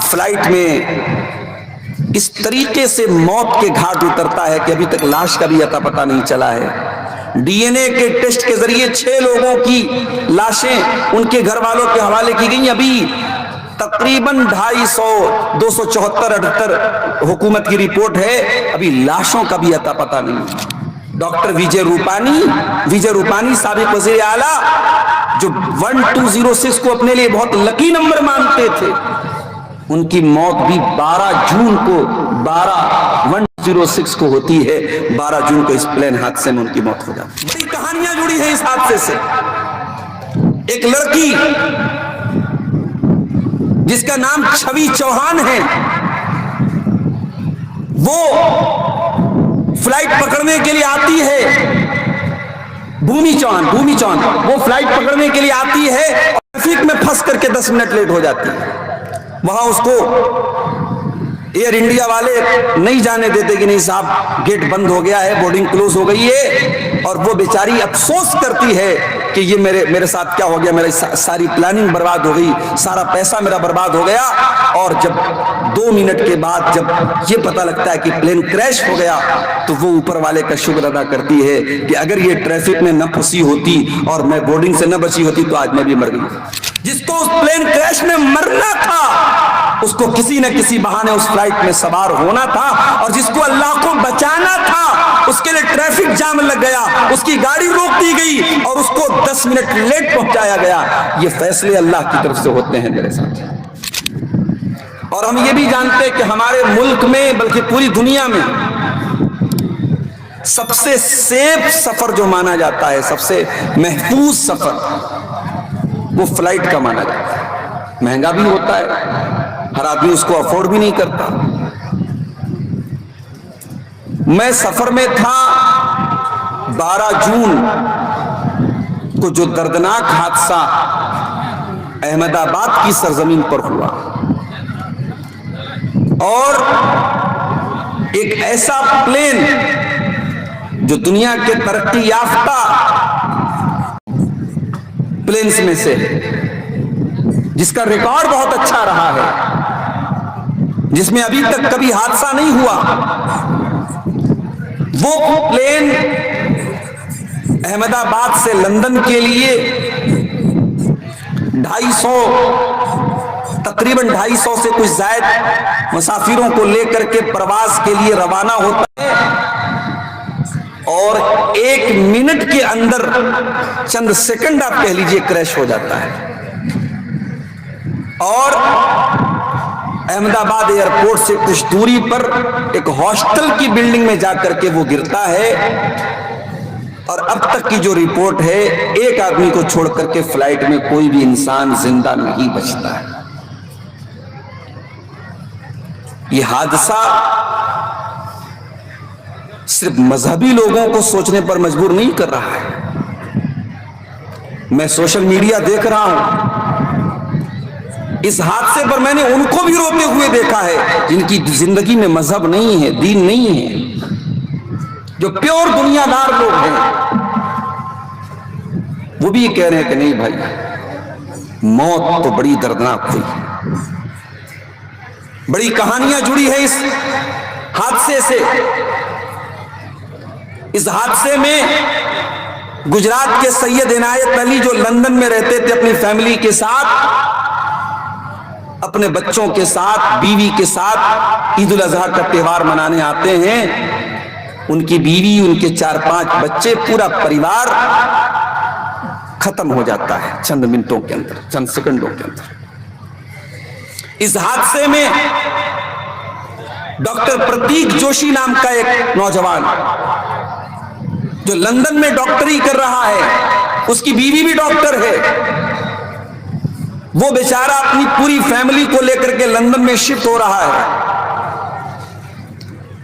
Flight में इस तरीके से मौत के घाट उतरता है कि अभी तक लाश का भी अता पता नहीं चला है। डीएनए के टेस्ट के जरिए 6 लोगों की लाशें उनके घर वालों के हवाले की गई। अभी तकरीबन 250, 274, 78 हुकूमत की रिपोर्ट है, अभी लाशों का भी अता पता नहीं। डॉक्टर विजय रूपानी साबिक वज़ीर आला, जो 1206 को अपने लिए बहुत लकी नंबर मानते थे, उनकी मौत भी 12 जून को 106 को होती है। 12 जून को इस प्लेन हादसे में उनकी मौत हो जाती है। बड़ी कहानियां जुड़ी हैं इस हादसे से। एक लड़की जिसका नाम छवि चौहान है, वो फ्लाइट पकड़ने के लिए आती है। भूमि चौहान वो फ्लाइट पकड़ने के लिए आती है और ट्रैफिक में फंस करके 10 मिनट लेट हो जाती है। वहां उसको एयर इंडिया वाले नहीं जाने देते कि नहीं साहब, गेट बंद हो गया है, बोर्डिंग क्लोज हो गई है। और वो बेचारी अफसोस करती है कि ये मेरे साथ क्या हो गया, मेरी सारी प्लानिंग बर्बाद हो गई, सारा पैसा मेरा बर्बाद हो गया। और जब 2 मिनट के बाद जब ये पता लगता है कि प्लेन क्रैश हो गया, तो वो ऊपर वाले का शुक्र अदा करती है कि अगर ये ट्रैफिक में न फंसी होती और मैं बोर्डिंग से न बची होती तो आज मैं भी मर गई। जिसको उस प्लेन क्रैश में मरना था, उसको किसी न किसी बहाने उस फ्लाइट में सवार होना था। और जिसको अल्लाह को बचाना था, उसके लिए ट्रैफिक जाम लग गया, उसकी गाड़ी रोक दी गई और उसको 10 मिनट लेट पहुंचाया गया। ये फैसले अल्लाह की तरफ से होते हैं मेरे साथ। और हम ये भी जानते हैं कि हमारे मुल्क में, बल्कि पूरी दुनिया में, सबसे सेफ सफर जो माना जाता है, सबसे महफूज सफर, वो फ्लाइट का माना जाता है। महंगा भी होता है, हर आदमी उसको अफोर्ड भी नहीं करता। मैं सफर में था 12 जून को, जो दर्दनाक हादसा अहमदाबाद की सरजमीन पर हुआ, और एक ऐसा प्लेन जो दुनिया के तरक्की याफ्ता प्लेन्स में से, जिसका रिकॉर्ड बहुत अच्छा रहा है, जिसमें अभी तक कभी हादसा नहीं हुआ, वो प्लेन अहमदाबाद से लंदन के लिए तकरीबन 250 से कुछ ज्यादा मुसाफिरों को लेकर के प्रवास के लिए रवाना होता है। और 1 मिनट के अंदर, चंद सेकंड आप कह लीजिए, क्रैश हो जाता है। और अहमदाबाद एयरपोर्ट से कुछ दूरी पर एक हॉस्टल की बिल्डिंग में जाकर के वो गिरता है। और अब तक की जो रिपोर्ट है, एक आदमी को छोड़ करके फ्लाइट में कोई भी इंसान जिंदा नहीं बचता है। ये हादसा सिर्फ मजहबी लोगों को सोचने पर मजबूर नहीं कर रहा है। मैं सोशल मीडिया देख रहा हूं, इस हादसे पर मैंने उनको भी रोते हुए देखा है जिनकी जिंदगी में मजहब नहीं है, दीन नहीं है, जो प्योर दुनियादार लोग हैं। वो भी कह रहे हैं कि नहीं भाई, मौत तो बड़ी दर्दनाक हुई। बड़ी कहानियां जुड़ी है इस हादसे से। इस हादसे में गुजरात के सैयद इनायत अली, जो लंदन में रहते थे अपनी फैमिली के साथ, अपने बच्चों के साथ, बीवी के साथ ईद उल अजहा का त्यौहार मनाने आते हैं। उनकी बीवी, उनके 4-5 बच्चे, पूरा परिवार खत्म हो जाता है चंद मिनटों के अंदर, चंद सेकंडों के अंदर। इस हादसे में डॉक्टर प्रतीक जोशी नाम का एक नौजवान, जो लंदन में डॉक्टरी कर रहा है, उसकी बीवी भी डॉक्टर है, वो बेचारा अपनी पूरी फैमिली को लेकर के लंदन में शिफ्ट हो रहा है।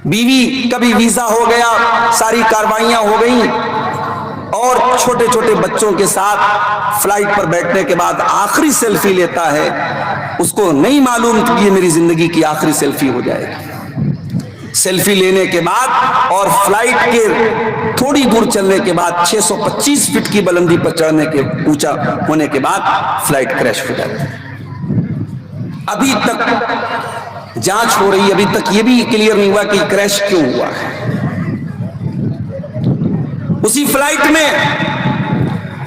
बीवी का भी वीजा हो गया, सारी कार्रवाइयां हो गई, और छोटे छोटे बच्चों के साथ फ्लाइट पर बैठने के बाद आखिरी सेल्फी लेता है। उसको नहीं मालूम कि ये मेरी जिंदगी की आखिरी सेल्फी हो जाएगी। सेल्फी लेने के बाद और फ्लाइट के थोड़ी दूर चलने के बाद 625 फीट की बुलंदी पर चढ़ने के ऊंचा होने के बाद फ्लाइट क्रैश हो जाती है। अभी तक जांच हो रही है, अभी तक यह भी क्लियर नहीं हुआ कि क्रैश क्यों हुआ है। उसी फ्लाइट में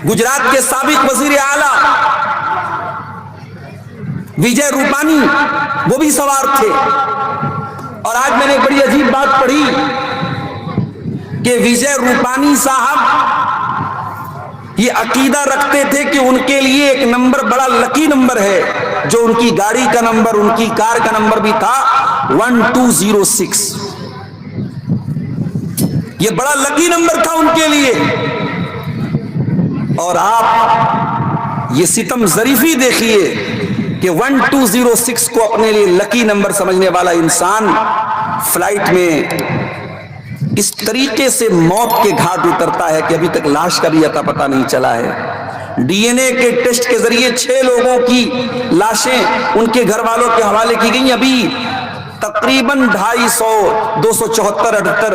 गुजरात के साबिक वजीर आला विजय रूपानी वो भी सवार थे। और आज मैंने बड़ी अजीब बात पढ़ी कि विजय रूपानी साहब ये अकीदा रखते थे कि उनके लिए एक नंबर बड़ा लकी नंबर है, जो उनकी गाड़ी का नंबर, उनकी कार का नंबर भी था 1206। ये बड़ा लकी नंबर था उनके लिए। और आप ये सितम जरीफी देखिए कि 1206 को अपने लिए लकी नंबर समझने वाला इंसान फ्लाइट में इस तरीके से मौत के घाट उतरता है कि अभी तक लाश का भी अता पता नहीं चला है। डीएनए के टेस्ट के जरिए 6 लोगों की लाशें उनके घर वालों के हवाले की गई। अभी तकरीबन 250, 274, 78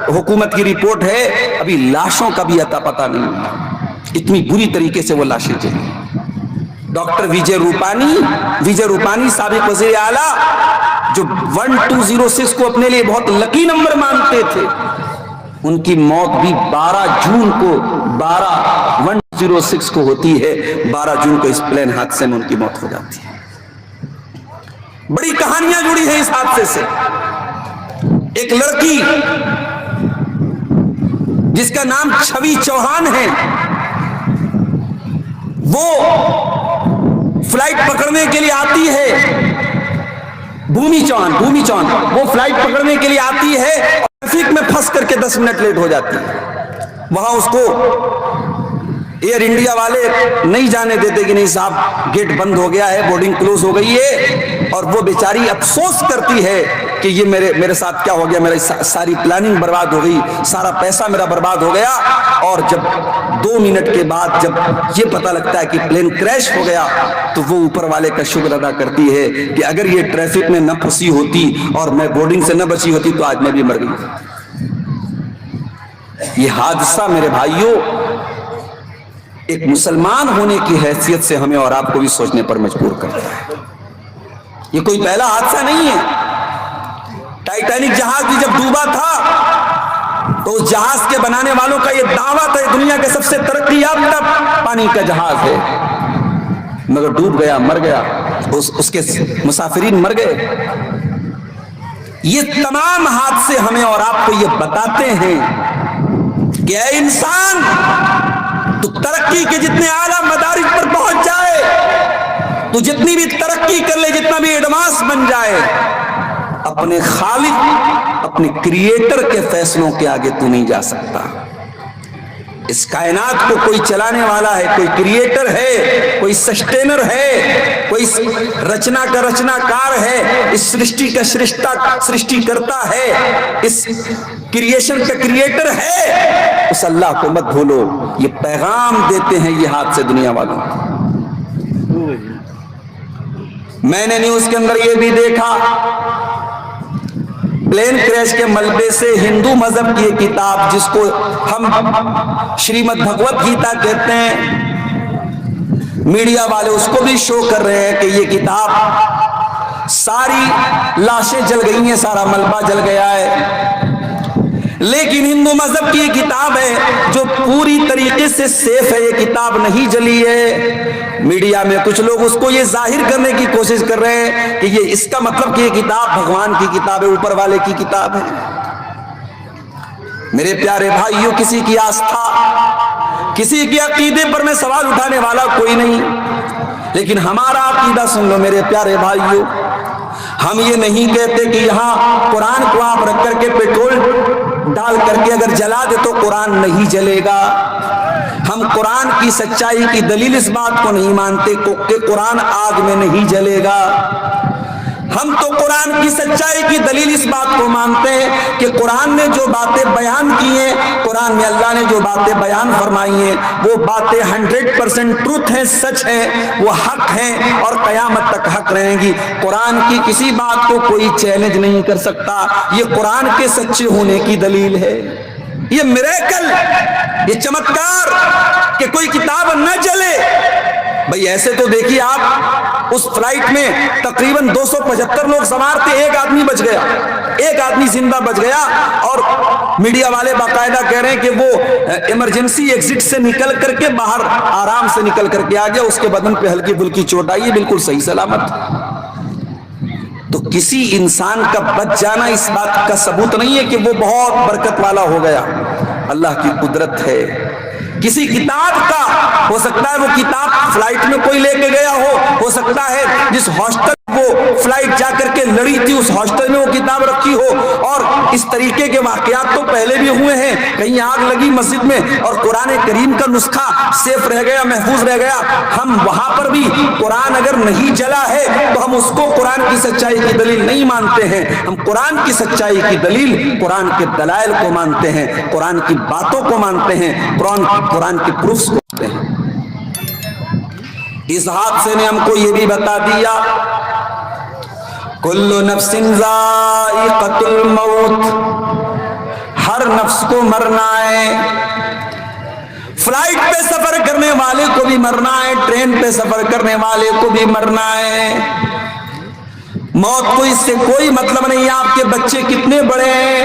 हुकूमत की रिपोर्ट है, अभी लाशों का भी अता पता नहीं। इतनी बुरी तरीके से वो लाशें चली। डॉक्टर विजय रूपानी साबिक वज़ीर आला जो 1206 को अपने लिए बहुत लकी नंबर मानते थे, उनकी मौत भी 12 जून को 106 को होती है। 12 जून को इस प्लेन हादसे में उनकी मौत हो जाती है। बड़ी कहानियां जुड़ी हैं इस हादसे से। एक लड़की जिसका नाम छवि चौहान है, वो फ्लाइट पकड़ने के लिए आती है। भूमि चौहान वो फ्लाइट पकड़ने के लिए आती है और ट्रैफिक में फंस करके 10 मिनट लेट हो जाती है। वहां उसको एयर इंडिया वाले नहीं जाने देते कि नहीं साहब गेट बंद हो गया है, बोर्डिंग क्लोज हो गई है। और वो बेचारी अफसोस करती है कि ये मेरे साथ क्या हो गया, मेरी सारी प्लानिंग बर्बाद हो गई, सारा पैसा मेरा बर्बाद हो गया। और जब 2 मिनट के बाद जब ये पता लगता है कि प्लेन क्रैश हो गया, तो वो ऊपर वाले का शुक्र अदा करती है कि अगर ये ट्रैफिक में न फंसी होती और मैं बोर्डिंग से न बची होती तो आज मैं भी मर गई। ये हादसा मेरे भाइयों एक मुसलमान होने की हैसियत से हमें और आपको भी सोचने पर मजबूर करता है। ये कोई पहला हादसा नहीं है। टाइटैनिक जहाज भी जब डूबा था तो उस जहाज के बनाने वालों का यह दावा था दुनिया के सबसे तरक्की याफ्ता पानी का जहाज है, मगर डूब गया, मर गया, उसके मुसाफिरीन मर गए। ये तमाम हादसे हमें और आपको ये बताते हैं कि ऐ इंसान, तू तरक्की के जितने आला मदारिज पर पहुंच जाए, तू जितनी भी तरक्की कर ले, जितना भी एडवांस बन जाए, अपने खालिक, अपने क्रिएटर के फैसलों के आगे तू नहीं जा सकता। इस कायनात को कोई चलाने वाला है, कोई क्रिएटर है, कोई सस्टेनर है, कोई रचना का रचनाकार है, इस सृष्टि का सृष्टिकर्ता है, इस क्रिएशन का क्रिएटर है। उस अल्लाह को मत भूलो। ये पैगाम देते हैं ये हाथ से दुनिया वालों। मैंने न्यूज के अंदर ये भी देखा, प्लेन क्रैश के मलबे से हिंदू मजहब की एक किताब जिसको हम श्रीमद् भगवत गीता कहते हैं, मीडिया वाले उसको भी शो कर रहे हैं कि ये किताब, सारी लाशें जल गई हैं, सारा मलबा जल गया है, लेकिन हिंदू मजहब की ये किताब है जो पूरी तरीके से सेफ है, ये किताब नहीं जली है। मीडिया में कुछ लोग उसको ये जाहिर करने की कोशिश कर रहे हैं कि ये इसका मतलब कि ये किताब भगवान की किताब है, ऊपर वाले की किताब है। मेरे प्यारे भाइयों, किसी की आस्था, किसी के अकीदे पर मैं सवाल उठाने वाला कोई नहीं, लेकिन हमारा अकीदा सुन लो मेरे प्यारे भाइयों। हम ये नहीं कहते कि यहां कुरान को आप रख करके पेट्रोल डाल करके अगर जला दे तो कुरान नहीं जलेगा। हम कुरान की सच्चाई की दलील इस बात को नहीं मानते कि कुरान आग में नहीं जलेगा। हम तो कुरान की सच्चाई की दलील इस बात को मानते हैं कि कुरान ने जो बातें बयान की हैं, कुरान में अल्लाह ने जो बातें बयान फरमाई हैं, वो बातें 100% ट्रुथ हैं, सच है, वो हक हैं और कयामत तक हक रहेंगी। कुरान की किसी बात को कोई चैलेंज नहीं कर सकता। ये कुरान के सच्चे होने की दलील है। ये मिरेकल, ये चमत्कार कि कोई किताब न जले। भाई ऐसे तो देखिए आप उस फ्लाइट में तकरीबन 275 लोग सवार थे, एक आदमी बच गया, एक आदमी जिंदा बच गया। और मीडिया वाले बाकायदा कह रहे हैं कि वो इमरजेंसी एग्जिट से निकल करके बाहर आराम से निकल करके आ गया, उसके बदन पे हल्की फुल्की चोट आई है, बिल्कुल सही सलामत। तो किसी इंसान का बच जाना इस बात का सबूत नहीं है कि वो बहुत बरकत वाला हो गया, अल्लाह की कुदरत है। किसी किताब का हो सकता है, वो किताब फ्लाइट में कोई लेके गया हो सकता है जिस हॉस्टल वो फ्लाइट जाकर के लड़ी थी उस हॉस्टल में वो किताब रखी हो। और इस तरीके के वाकयात तो पहले भी हुए हैं, कहीं आग लगी मस्जिद में और कुरान करीम का नुस्खा सेफ रह गया, महफूज रह गया। हम वहां पर भी कुरान अगर नहीं जला है तो हम उसको कुरान की सच्चाई की दलील नहीं मानते हैं, हम कुरान की सच्चाई की दलील, कुरान के दलाइल को मानते हैं, कुरान की बातों को मानते हैं, कुरान के प्रूफ्स को मानते हैं। इस हादसे ने हमको ये भी बता दिया, कुल्लु नफ्सिन ज़ाइक़तुल मौत, हर नफ्स को मरना है। फ्लाइट पे सफर करने वाले को भी मरना है, ट्रेन पे सफर करने वाले को भी मरना है। मौत को इससे कोई मतलब नहीं है आपके बच्चे कितने बड़े हैं,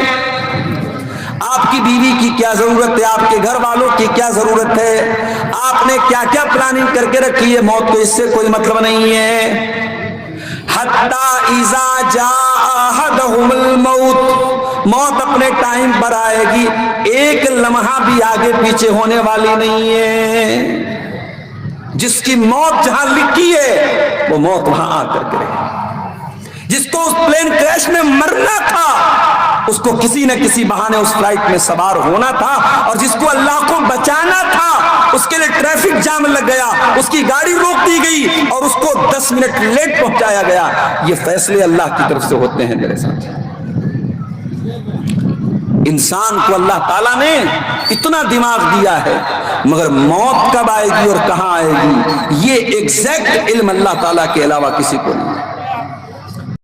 आपकी बीवी की क्या जरूरत है, आपके घर वालों की क्या जरूरत है, आपने क्या क्या प्लानिंग करके रखी है, मौत को इससे कोई मतलब नहीं है। हत्ता इज़ा जाअहदहुमुल मौत, मौत अपने टाइम पर आएगी, एक लम्हा भी आगे पीछे होने वाली नहीं है। जिसकी मौत जहां लिखी है वो मौत वहां आकर गिरेगी। जिसको उस प्लेन क्रैश में मरना था उसको किसी न किसी बहाने उस फ्लाइट में सवार होना था, और जिसको अल्लाह को बचाना था उसके लिए ट्रैफिक जाम लग गया, उसकी गाड़ी रोक दी गई और उसको 10 मिनट लेट पहुंचाया गया। ये फैसले अल्लाह की तरफ से होते हैं मेरे साथ। इंसान को अल्लाह ताला ने इतना दिमाग दिया है, मगर मौत कब आएगी और कहां आएगी ये एग्जैक्ट इल्म अल्लाह ताला के अलावा किसी को नहीं।